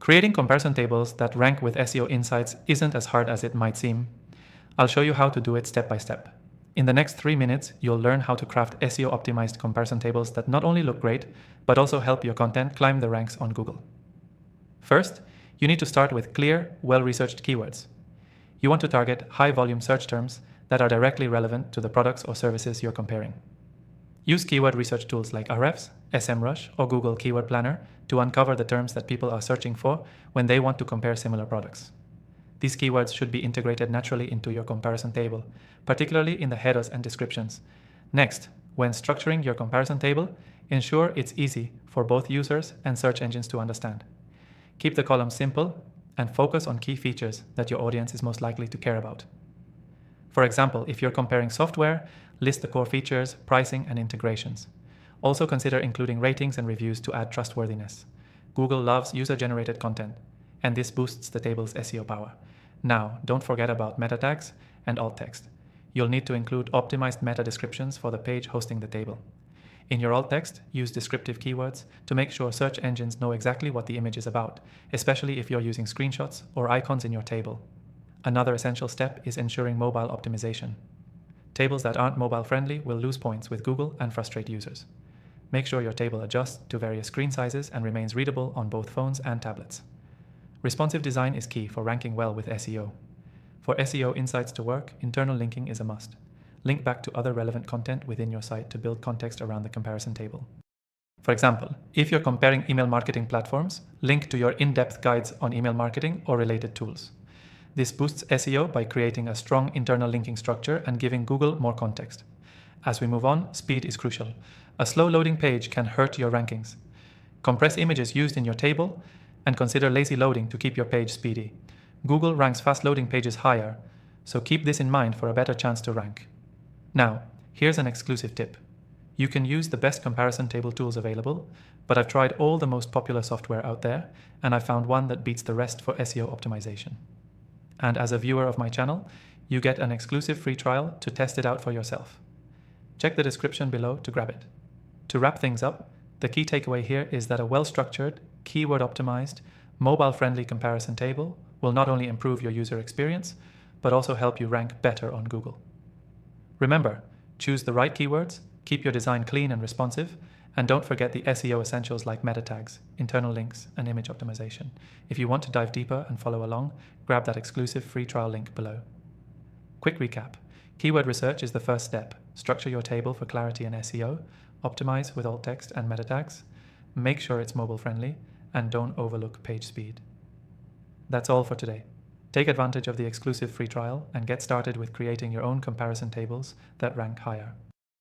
Creating comparison tables that rank with SEO insights isn't as hard as it might seem. I'll show you how to do it step by step. In the next 3 minutes, you'll learn how to craft SEO optimized comparison tables that not only look great, but also help your content climb the ranks on Google. First, you need to start with clear, well-researched keywords. You want to target high-volume search terms that are directly relevant to the products or services you're comparing. Use keyword research tools like Ahrefs, SEMrush, or Google Keyword Planner to uncover the terms that people are searching for when they want to compare similar products. These keywords should be integrated naturally into your comparison table, particularly in the headers and descriptions. Next, when structuring your comparison table, ensure it's easy for both users and search engines to understand. Keep the columns simple and focus on key features that your audience is most likely to care about. For example, if you're comparing software, list the core features, pricing, and integrations. Also consider including ratings and reviews to add trustworthiness. Google loves user-generated content, and this boosts the table's SEO power. Now, don't forget about meta tags and alt text. You'll need to include optimized meta descriptions for the page hosting the table. In your alt text, use descriptive keywords to make sure search engines know exactly what the image is about, especially if you're using screenshots or icons in your table. Another essential step is ensuring mobile optimization. Tables that aren't mobile-friendly will lose points with Google and frustrate users. Make sure your table adjusts to various screen sizes and remains readable on both phones and tablets. Responsive design is key for ranking well with SEO. For SEO insights to work, internal linking is a must. Link back to other relevant content within your site to build context around the comparison table. For example, if you're comparing email marketing platforms, link to your in-depth guides on email marketing or related tools. This boosts SEO by creating a strong internal linking structure and giving Google more context. As we move on, speed is crucial. A slow loading page can hurt your rankings. Compress images used in your table and consider lazy loading to keep your page speedy. Google ranks fast loading pages higher, so keep this in mind for a better chance to rank. Now, here's an exclusive tip. You can use the best comparison table tools available, but I've tried all the most popular software out there, and I found one that beats the rest for SEO optimization. And as a viewer of my channel, you get an exclusive free trial to test it out for yourself. Check the description below to grab it. To wrap things up, the key takeaway here is that a well-structured, keyword-optimized, mobile-friendly comparison table will not only improve your user experience, but also help you rank better on Google. Remember, choose the right keywords, keep your design clean and responsive, and don't forget the SEO essentials like meta tags, internal links, and image optimization. If you want to dive deeper and follow along, grab that exclusive free trial link below. Quick recap. Keyword research is the first step. Structure your table for clarity and SEO, optimize with alt text and meta tags, make sure it's mobile friendly, and don't overlook page speed. That's all for today. Take advantage of the exclusive free trial and get started with creating your own comparison tables that rank higher.